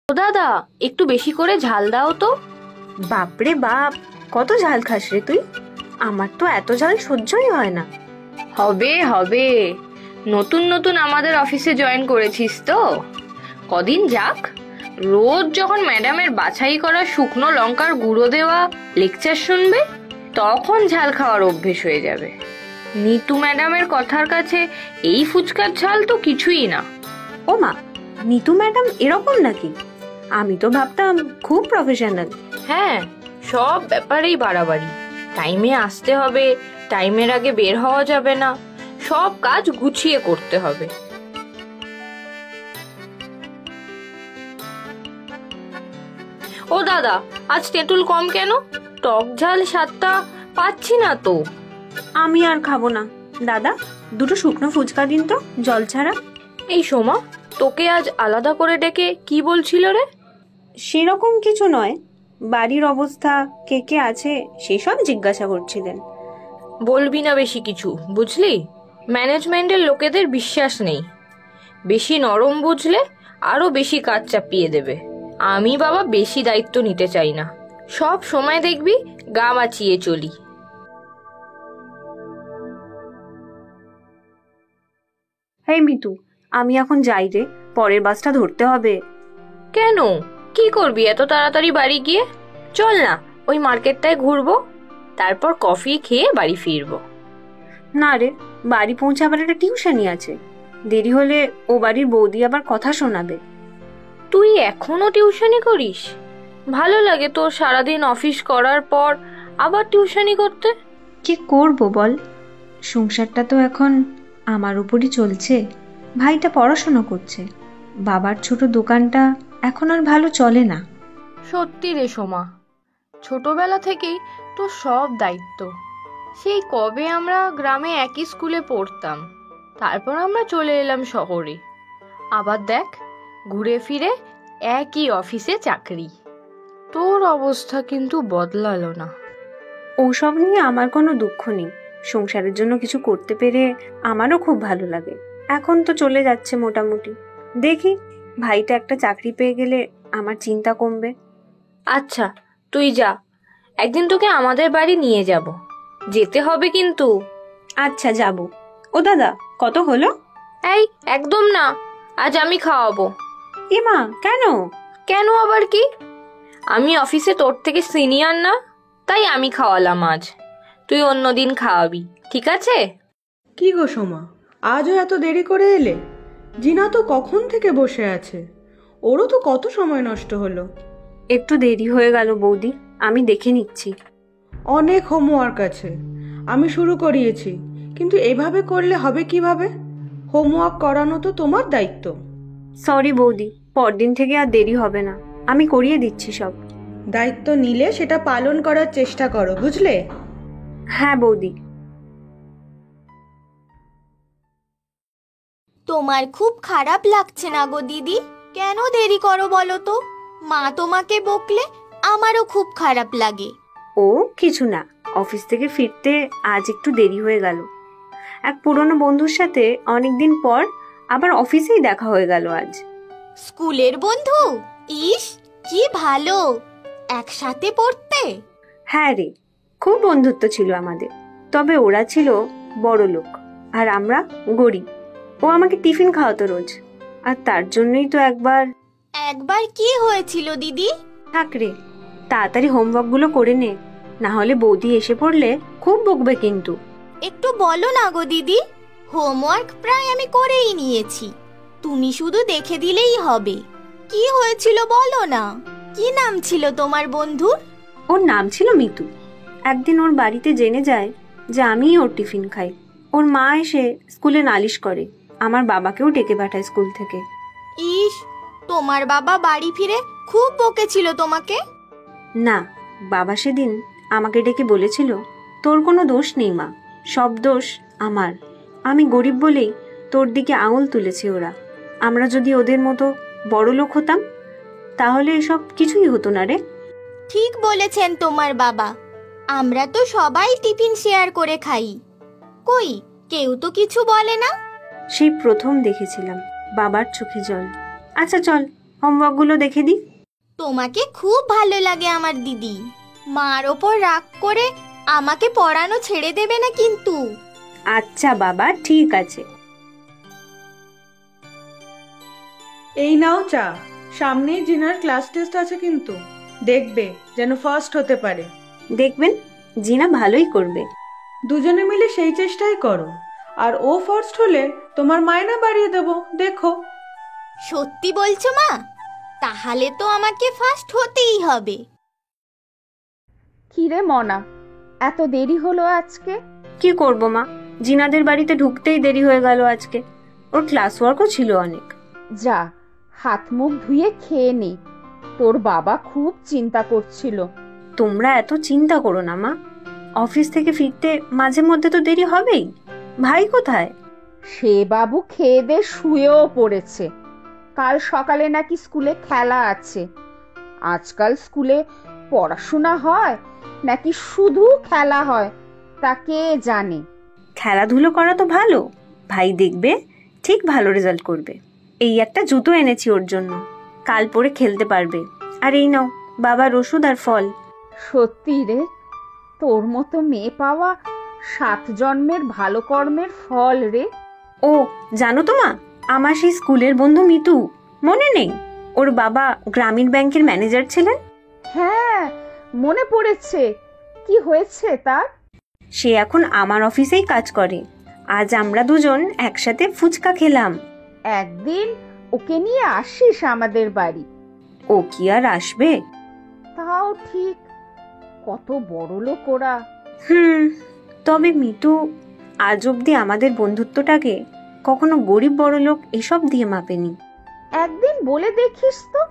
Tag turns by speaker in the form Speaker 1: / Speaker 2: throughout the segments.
Speaker 1: ও দাদা, একটু বেশি করে ঝাল দাও তো।
Speaker 2: বাপরে বাপ, কত ঝাল খাস রে তুই? আমার তো এত ঝাল সহ্যই হয় না।
Speaker 1: হবে হবে, নতুন নতুন আমাদের অফিসে জয়েন করেছিস তো, কদিন যাক। রোজ যখন ম্যাডামের বাছাই করা শুকনো লঙ্কার গুঁড়ো দেওয়া লেকচার শুনবে, তখন ঝাল খাওয়ার অভ্যেস হয়ে যাবে। নিতু ম্যাডামের কথার কাছে এই ফুচকার ঝাল তো কিছুই না।
Speaker 2: ও মা, নিতু ম্যাডাম এরকম নাকি? আমি তো ভাবতাম খুব প্রফেশনাল।
Speaker 1: হ্যাঁ, সব ব্যাপারেই বাড়াবাড়ি। টাইমে আসতে হবে, টাইমের আগে বের হওয়া যাবে না, সব কাজ গুছিয়ে করতে হবে। ও দাদা, আজ তেঁতুল কম কেন? টক ঝাল স্বাদটা পাচ্ছি না তো।
Speaker 2: আমি আর খাবো না দাদা, দুটো শুকনো ফুচকা দিন তো, জল ছাড়া।
Speaker 1: এই সোমা, তোকে আজ আলাদা করে ডেকে কি বলছিল রে?
Speaker 2: সেরকম কিছু নয়, বাড়ির অবস্থা, কে কে আছে সেসব জিজ্ঞাসা করছিলেন।
Speaker 1: বলবি না বেশি কিছু, বুঝলি? ম্যানেজমেন্টের লোকেদের বিশ্বাস নেই। বেশি নরম বুঝলে আরো বেশি কাজ চাপিয়ে দেবে। আমি বাবা বেশি দায়িত্ব নিতে চাই না, সব সময় দেখবি গা বাঁচিয়ে চলি।
Speaker 2: হেই মিতু, আমি এখন যাই রে, পরের বাসটা ধরতে হবে।
Speaker 1: কেন, কি করবি এত তাড়াতাড়ি বাড়ি গিয়ে? চল না, ওই মার্কেটটায় ঘুরবো, তারপর কফি খেয়ে বাড়ি ফিরবো।
Speaker 2: না রে, বাড়ি পৌঁছাবার একটা টিউশনই আছে, দেরি হলে ও বাড়ির বৌদি আবার কথা শোনাবে।
Speaker 1: তুই এখনো টিউশনি করিস? ভালো লাগে তোর সারাদিন অফিস করার পর আবার টিউশনি করতে?
Speaker 2: কি করব বল, সংসারটা তো এখন আমার উপরই চলছে। ভাইটা পড়াশোনা করছে, বাবার ছোট দোকানটা এখন আর ভালো চলে না।
Speaker 1: সত্যি রে সোমা, ছোটবেলা থেকেই তো সব দায়িত্ব। সেই কবে আমরা গ্রামে একই স্কুলে পড়তাম, তারপর আমরা চলে এলাম শহরে। আবার দেখ, ঘুরে ফিরে একই অফিসে চাকরি। তোর অবস্থা কিন্তু বদলালো না।
Speaker 2: ওসব নিয়ে আমার কোনো দুঃখ নেই, সংসারের জন্য কিছু করতে পেরে আমারও খুব ভালো লাগে। এখন তো চলে যাচ্ছে মোটামুটি, দেখি ভাইটা একটা চাকরি পেয়ে গেলে আমার চিন্তা কমবে।
Speaker 1: আচ্ছা, তুই যা, একদিন তোকে আমাদের বাড়ি নিয়ে যাব। যেতে হবে কিন্তু।
Speaker 2: আচ্ছা যাব। ও দাদা, কত হলো?
Speaker 1: এই একদম না, আজ আমি খাওয়াবো।
Speaker 2: এমা, কেন?
Speaker 1: কেন আবার কি? আমি অফিসে তোর থেকে সিনিয়র না, তাই আমি খাওয়ালাম আজ। তুই অন্যদিন খাওয়াবি, ঠিক আছে?
Speaker 3: কি গো সোমা, আজও এত দেরি করে এলে? জিনা তো কখন থেকে বসে আছে, ওরও তো কত সময় নষ্ট হলো।
Speaker 2: একটু দেরি হয়ে গেল বৌদি, আমি দেখে নিচ্ছি।
Speaker 3: অনেক হোমওয়ার্ক আছে, আমি শুরু করিয়েছি, কিন্তু এভাবে করলে হবে কিভাবে? হোমওয়ার্ক করানো তো তোমার দায়িত্ব।
Speaker 2: সরি বৌদি, পরদিন থেকে আর দেরি হবে না, আমি করিয়ে দিচ্ছি সব।
Speaker 3: দায়িত্ব নিলে সেটা পালন করার চেষ্টা করো, বুঝলে?
Speaker 2: হ্যাঁ বৌদি।
Speaker 4: তোমার খুব খারাপ লাগছে না গো দিদি? কেন দেরি করো বলো তো? মা তোমাকে বকলে আমারও খুব খারাপ লাগে।
Speaker 2: ও কিছু না, অফিস থেকে ফিরতে আজ একটু দেরি হয়ে গেল। এক পুরনো বন্ধুর সাথে অনেকদিন পর আবার অফিসেই দেখা হয়ে গেল আজ।
Speaker 4: স্কুলের বন্ধু? ইস, কি ভালো, একসাথে পড়তে?
Speaker 2: হ্যাঁ রে, খুব বন্ধুত্ব ছিল আমাদের, তবে ওরা ছিল বড় লোক আর আমরা গরিব। ও আমাকে টিফিন খাওয়াতো রোজ, আর তার জন্যই তো একবার।
Speaker 4: একবার কি হয়েছিল দিদি?
Speaker 2: থাক রে, তাড়াতাড়ি হোমওয়ার্কগুলো করে নে, না হলে বৌদি এসে পড়লে খুব বকবে কিন্তু।
Speaker 4: একটু বলো না গো দিদি, হোমওয়ার্ক প্রায় আমি করেই নিয়েছি, তুমি শুধু দেখে দিলেই হবে। কি হয়েছিল বলো না? কি নাম ছিল তোমার বন্ধুর?
Speaker 2: ওর নাম ছিল মিতু। একদিন ওর বাড়িতে জেনে যায় যে আমিই ওর টিফিন খাই। ওর মা এসে স্কুলে নালিশ করে, আমার বাবাকেও ডেকে পাঠায় স্কুল থেকে।
Speaker 4: ইস, তোমার বাবা বাড়ি ফিরে খুব বকেছিল তোমাকে?
Speaker 2: না, বাবা সেদিন আমাকে ডেকে বলেছিল, তোর কোনো দোষ নেই মা, সব দোষ আমার। আমি গরিব বলেই তোর দিকে আঙুল তুলেছে ওরা। আমরা যদি ওদের মতো বড় লোক হতাম তাহলে এসব কিছুই হতো না রে।
Speaker 4: ঠিক বলেছেন তোমার বাবা, আমরা তো সবাই টিফিন শেয়ার করে খাই, কই কেউ তো কিছু বলে না।
Speaker 2: সেই প্রথম দেখেছিলাম বাবার চোখে জল। আচ্ছা চল, হোমওয়ার্কগুলো দেখে দিই।
Speaker 4: তোমাকে খুব ভালো লাগে আমার দিদি। মার ওপর রাগ করে আমাকে পড়ানো ছেড়ে দেবে না কিন্তু।
Speaker 2: আচ্ছা বাবা, ঠিক আছে।
Speaker 3: এই নাও চা। সামনেই জিনার ক্লাস টেস্ট আছে, কিন্তু দেখবে যেন ফার্স্ট হতে পারে।
Speaker 2: দেখবেন, জিনা ভালোই করবে।
Speaker 3: দুজনে মিলে সেই চেষ্টাই করো। আর ও ফার্স্ট হলে তোমার মাইনা বাড়িয়ে দেবো, দেখো।
Speaker 4: সত্যি বলছো মা? তাহলে তো আমাকে ফার্স্ট হতেই হবে।
Speaker 5: কিরে মনা, এত দেরি হলো আজকে?
Speaker 2: কি করব মা, জিনাদের বাড়িতে ঢুকতেই দেরি হয়ে গেল আজকে। ওর ক্লাস ওয়ার্কও ছিল অনেক।
Speaker 5: যা, হাত মুখ ধুয়ে খেয়ে নে। তোর বাবা খুব চিন্তা করছিল।
Speaker 2: তোমরা এত চিন্তা করো না মা, অফিস থেকে ফিরতে মাঝে মধ্যে তো দেরি হবেই। ভাই কোথায়?
Speaker 5: সে বাবু খেয়ে দে শুয়েও পড়েছে। কাল সকালে নাকি স্কুলে খেলা আছে। আজকাল স্কুলে পড়াশোনা হয় নাকি শুধু খেলা হয় তা কে জানে।
Speaker 2: খেলাধুলো করা তো ভালো, ভাই দেখবে ঠিক ভালো রেজাল্ট করবে। এই একটা জুতো এনেছি ওর জন্য, কাল পরে খেলতে পারবে। আর এই নাও বাবার ওষুধ আর ফল।
Speaker 5: সত্যি রে, তোর মতো মেয়ে পাওয়া 7 জন্মের ভালো কর্মের ফল রে।
Speaker 2: ও জানো তো মা, আমার সেই স্কুলের বন্ধু মিতু, মনে নেই? ওর বাবা গ্রামীণ ব্যাংকের ম্যানেজার ছিলেন।
Speaker 5: হ্যাঁ, মনে পড়েছে। কি হয়েছে তার?
Speaker 2: সে এখন আমার অফিসেই কাজ করে। আজ আমরা দুজন একসাথে ফুচকা খেলাম।
Speaker 5: একদিন ওকে নিয়ে আসিস আমাদের বাড়ি।
Speaker 2: ও কি আর আসবে?
Speaker 5: তাও ঠিক, কত বড় লোক ওরা।
Speaker 2: তবে মিতু আজ অব্দি আমাদের বন্ধুত্বটাকে কখনো গরিব বড় লোক এসব দিয়ে মাপেনি।
Speaker 5: একদিন বলে দেখিস তো,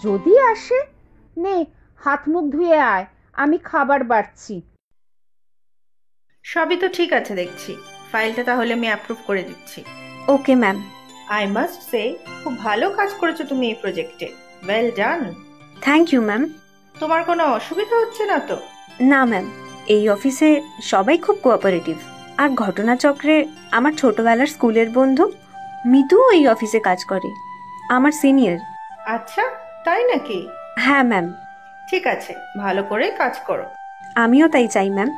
Speaker 5: যদি আসে। নে, হাত মুখ ধুয়ে আয়, আমি খাবার বাড়ছি।
Speaker 3: সবই তো ঠিক আছে দেখছি। ফাইলটা তাহলে আমি অ্যাপ্রুভ করে দিচ্ছি।
Speaker 2: Okay ma'am.
Speaker 3: I must say, খুব ভালো কাজ করেছো তুমি এই প্রজেক্টে। Well done.
Speaker 2: Thank you ma'am.
Speaker 3: তোমার কোনো অসুবিধা হচ্ছে না তো?
Speaker 2: না ম্যাম, এই অফিসে সবাই খুব কোঅপারেটিভ। আর ঘটনাচক্রে আমার ছোটবেলার স্কুলের বন্ধু মিতু এই অফিসে কাজ করে, আমার সিনিয়র।
Speaker 3: আচ্ছা, তাই নাকি?
Speaker 2: হ্যাঁ ম্যাম।
Speaker 3: ঠিক আছে, ভালো করে কাজ করো।
Speaker 2: আমিও তাই চাই ম্যাম,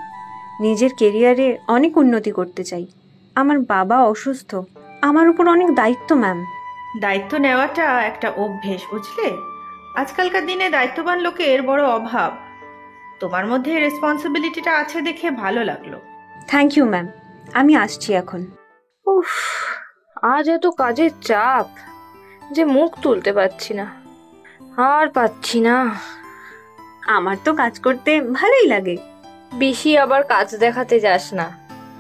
Speaker 2: নিজের কেরিয়ারে অনেক উন্নতি করতে চাই। আমার বাবা অসুস্থ, আমার উপর অনেক দায়িত্ব ম্যাম।
Speaker 3: দায়িত্ব নেওয়াটা একটা অভ্যেস, বুঝলে? আজকালকার দিনে দায়িত্ববান লোকের বড় অভাব। তোমার মধ্যে রেসপন্সিবিলিটিটা আছে দেখে ভালো লাগলো।
Speaker 2: থ্যাংক ইউ ম্যাম, আমি আসছি এখন।
Speaker 1: উফ, আজ এত কাজের চাপ যে মুখ তুলতে পারছি না, আর পাচ্ছি না।
Speaker 2: আমার তো কাজ করতে ভালোই লাগে।
Speaker 1: বেশি আবার কাজ দেখাতে যাস না,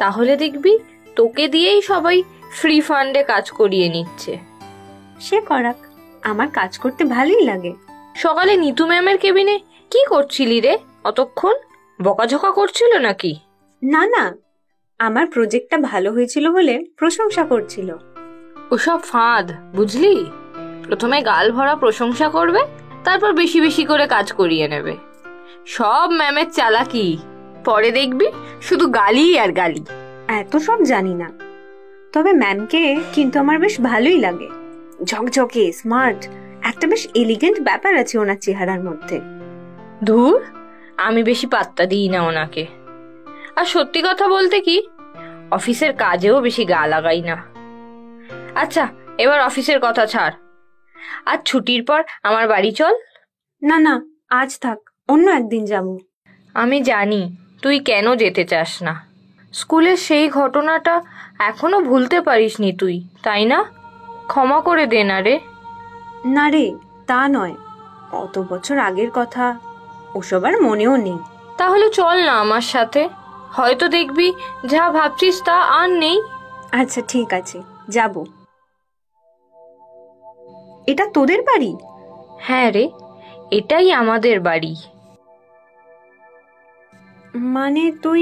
Speaker 1: তাহলে দেখবি তোকে দিয়েই সবাই ফ্রি ফান্ডে কাজ করিয়ে নিচ্ছে।
Speaker 2: সে করাক, আমার কাজ করতে ভালোই লাগে।
Speaker 1: সকালে নিতু ম্যামের কেবিনে কি করছিলি রে অতক্ষণ? বকাঝকা করছিল নাকি?
Speaker 2: না না, আমার প্রজেক্টটা ভালো হয়েছিল বলে প্রশংসা করছিল।
Speaker 1: ওসব ফাঁদ, বুঝলি? প্রথমে গাল ভরা প্রশংসা করবে, তারপর বেশি বেশি করে কাজ করিয়ে নেবে। সব ম্যামের চালাকি। পরে দেখবি শুধু গালি আর গালি।
Speaker 2: এত সব জানি না, তবে ম্যামকে কিন্তু আমার বেশ ভালোই লাগে। ঝকঝকে, স্মার্ট, একটা বেশ এলিগেন্ট ব্যাপার আছে ওনার চেহারার মধ্যে।
Speaker 1: ধুর, আমি বেশি পাত্তা দিই না ওনাকে। আর সত্যি কথা বলতে কি, অফিসের কাজেও বেশি গা লাগাই না। আচ্ছা, এবার অফিসের কথা ছাড়। আজ ছুটির পর আমার বাড়ি চল।
Speaker 2: না না, আজ থাক, অন্য একদিন যাব।
Speaker 1: আমি জানি তুই কেন যেতে চাস না। স্কুলের সেই ঘটনাটা এখনো ভুলতে পারিসনি তুই, তাই না? ক্ষমা করে দে না রে।
Speaker 2: না রে, তা নয়, অত বছর আগের কথা ওসব আর মনেও নেই।
Speaker 1: তাহলে চল না আমার সাথে, হয়তো দেখবি যা ভাবছিস তা আর নেই।
Speaker 2: আচ্ছা ঠিক আছে, যাব। এটা তোদের বাড়ি?
Speaker 1: হ্যাঁ রে, এটাই আমাদের বাড়ি।
Speaker 2: মানে তুই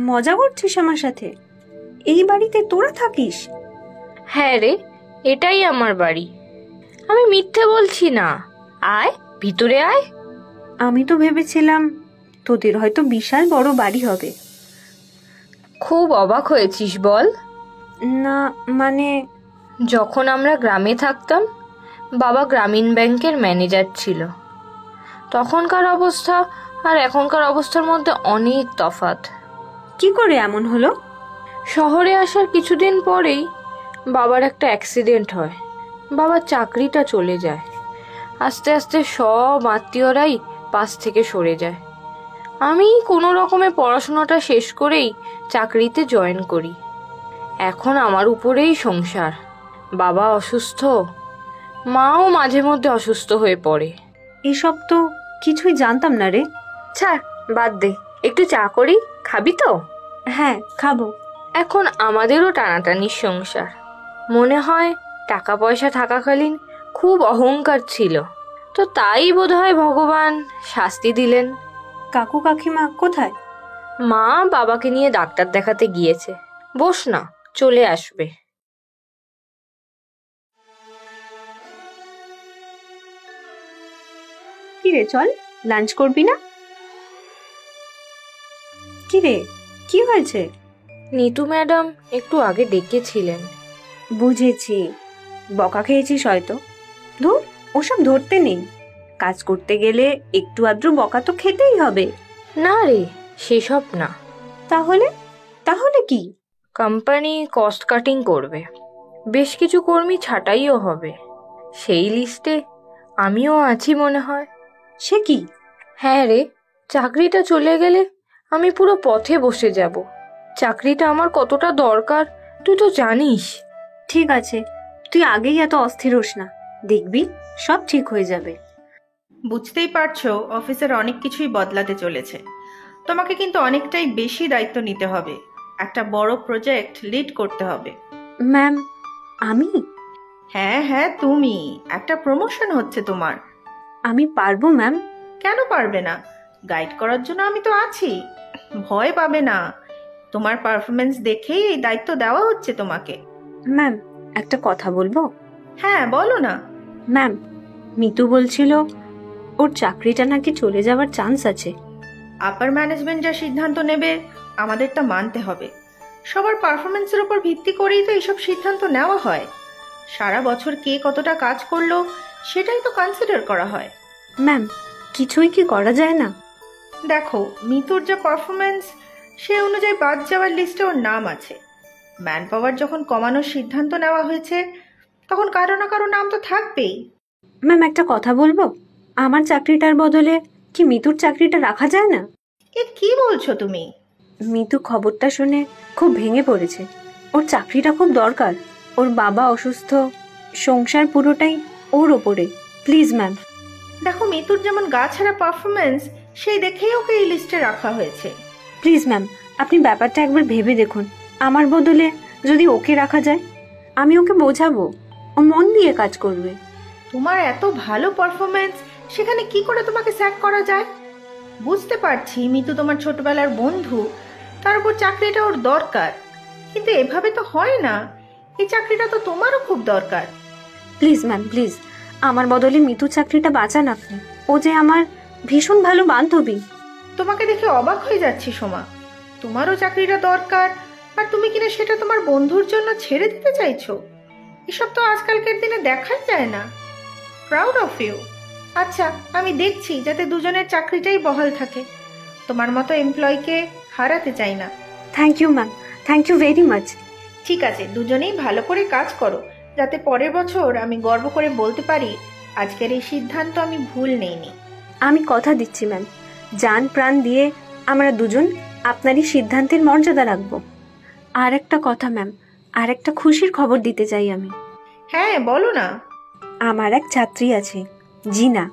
Speaker 2: মজা করছিস আমার সাথে? এই বাড়িতে তোরা থাকিস?
Speaker 1: হ্যাঁ রে, এটাই আমার বাড়ি। আমি মিথ্যে বলছি না। আয়, ভিতরে আয়।
Speaker 2: আমি তো ভেবেছিলাম তোদের হয়তো বিশাল বড় বাড়ি হবে।
Speaker 1: খুব অবাক হয়েছিস বল?
Speaker 2: না মানে,
Speaker 1: যখন আমরা গ্রামে থাকতাম বাবা গ্রামীণ ব্যাংকের ম্যানেজার ছিল। তখনকার অবস্থা আর এখনকার অবস্থার মধ্যে অনেক তফাৎ।
Speaker 2: কি করে এমন হলো?
Speaker 1: শহরে আসার কিছুদিন পরেই বাবার একটা অ্যাক্সিডেন্ট হয়। বাবার চাকরিটা চলে যায়। আস্তে আস্তে সব আত্মীয়রাই পাশ থেকে সরে যায়। আমি কোনো রকমে পড়াশোনাটা শেষ করেই চাকরিতে জয়েন করি। এখন আমার উপরেই সংসার। বাবা অসুস্থ, মাও মাঝে মধ্যে অসুস্থ হয়ে পড়ে।
Speaker 2: এসব তো কিছুই জানতাম না রে।
Speaker 1: ছাড়, বাদ দে। একটু চা করি, খাবি তো?
Speaker 2: হ্যাঁ, খাবো।
Speaker 1: এখন আমাদেরও টানাটানির সংসার। মনে হয় টাকা পয়সা থাকাকালীন খুব অহংকার ছিল, তো তাই বোধহয় ভগবান শাস্তি দিলেন।
Speaker 2: কাকু কাকিমা কোথায়?
Speaker 1: মা বাবাকে নিয়ে ডাক্তার দেখাতে গিয়েছে। বস না, চলে আসবে।
Speaker 2: কিরে, চল, লাঞ্চ করবি না? কিরে, কি হয়েছে?
Speaker 1: নিতু ম্যাডাম একটু আগে ডেকেছিলেন।
Speaker 2: বুঝেছি, বকা খেয়েছিস হয়তো। ধুর, ওসব ধরতে নেই। কাজ করতে গেলে একটু আদ্র বকা তো খেতেই হবে।
Speaker 1: না রে, সেসব না।
Speaker 2: তাহলে তাহলে কি?
Speaker 1: কোম্পানি কস্ট কাটিং করবে, বেশ কিছু কর্মী ছাঁটাইও হবে। সেই লিস্টে আমিও আছি মনে হয়।
Speaker 2: সে কি?
Speaker 1: হ্যাঁ রে, চাকরিটা চলে গেলে আমি পুরো পথে বসে যাব। চাকরিটা আমার কতটা দরকার তুই তো জানিস।
Speaker 2: ঠিক আছে, তুই আগেই এত অস্থির হোস না, দেখবি সব ঠিক হয়ে যাবে।
Speaker 3: বুঝতেই পারছো অফিসের অনেক কিছুই বদলাতে চলেছে। তোমাকে কিন্তু অনেকটাই বেশি দায়িত্ব নিতে হবে। একটা বড় প্রজেক্ট লিড করতে হবে।
Speaker 2: ম্যাম, আমি?
Speaker 3: হ্যাঁ হ্যাঁ, তুমি। একটা প্রমোশন হচ্ছে তোমার।
Speaker 2: আমি পারবো ম্যাম।
Speaker 3: কেন পারবে না? গাইড করার জন্য আমি তো আছি। ভয় পাবে না। তোমার পারফরমেন্স দেখেই এই দায়িত্ব দেওয়া হচ্ছে তোমাকে।
Speaker 2: ম্যাম, একটা কথা বলবো?
Speaker 3: হ্যাঁ, বলো না।
Speaker 2: ম্যাম, মিতু বলছিল ওর চাকরিটা নাকি চলে যাওয়ার চান্স আছে।
Speaker 3: আপার ম্যানেজমেন্ট যা সিদ্ধান্ত নেবে আমাদের তা মানতে হবে। সবার পারফরমেন্সের উপর ভিত্তি করেই তো এইসব সিদ্ধান্ত নেওয়া হয়। সারা বছর কে কতটা কাজ করলো সেটাই তো কনসিডার করা হয়।
Speaker 2: ম্যাম, কিছুই কি করা যায় না?
Speaker 3: দেখো, মিতুর যা পারফরমেন্স সে অনুযায়ী বাদ যাওয়ার লিস্টে ওর নাম আছে। ম্যান পাওয়ার যখন কমানোর সিদ্ধান্ত নেওয়া হয়েছে তখন কারো না কারো নাম তো থাকবেই।
Speaker 2: ম্যাম, একটা কথা বলবো? আমার চাকরিটার বদলে কি মিতুর চাকরিটা রাখা যায় না?
Speaker 3: এ কি বলছো তুমি?
Speaker 2: মিতু খবরটা শুনে খুব ভেঙে পড়েছে। ওর চাকরিটা খুব দরকার। ওর বাবা অসুস্থ, সংসার পুরোটাই ওর ওপরে। Please ma'am.
Speaker 3: দেখো, মিতুর যেমন গা ছাড়া পারফরমেন্স সেই দেখেই ওকে এই লিস্টে রাখা হয়েছে।
Speaker 2: প্লিজ ম্যাম, আপনি ব্যাপারটা একবার ভেবে দেখুন। আমার বদলে যদি ওকে রাখা যায়, আমি ওকে বোঝাবো, ও মন দিয়ে কাজ করবে।
Speaker 3: তোমার এত ভালো পারফরমেন্স, সেখানে কি করে তোমাকে স্যাক করা যায়? বুঝতে পারছি মিতু তোমার ছোটবেলার বন্ধু, তার উপর চাকরিটা ওর দরকার, কিন্তু এভাবে তো হয় না। এই চাকরিটা তো তোমারও খুব দরকার।
Speaker 2: প্লিজ ম্যাম, প্লিজ আমার বদলে মিতু চাকরিটা বাঁচান আপনি। ও যে আমার ভীষণ ভালো বান্ধবী।
Speaker 3: তোমাকে দেখে অবাক হয়ে যাচ্ছি সোমা। তোমারও চাকরিটা দরকার আর তুমি কিনা সেটা তোমার বন্ধুর জন্য ছেড়ে দিতে চাইছো? এসব তো আজকালকার দিনে দেখাই যায় না। Proud of you. আচ্ছা, আমি দেখছি যাতে দুজনের চাকরিটাই বহাল থাকে। তোমার মতো এমপ্লয়কে হারাতে চাই না।
Speaker 2: Thank you ma'am, thank you very much.
Speaker 3: ঠিক আছে, দুজনেই ভালো করে কাজ করো, যাতে পরের বছর আমি গর্ব করে বলতে পারি আজকের এই সিদ্ধান্ত আমি ভুল নেইনি।
Speaker 2: আমি কথা দিচ্ছি ম্যাম, জান প্রাণ দিয়ে আমরা দুজন আপনারই সিদ্ধান্তের মর্যাদা রাখবো। আর একটা কথা ম্যাম, আর একটা খুশির খবর দিতে চাই আমি।
Speaker 3: হ্যাঁ, বলো না।
Speaker 2: আমার এক ছাত্রী আছে, জিনা।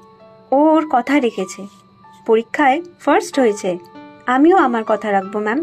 Speaker 2: ও ওর কথা রেখেছে, পরীক্ষায় ফার্স্ট হয়েছে। আমিও আমার কথা রাখবো ম্যাম।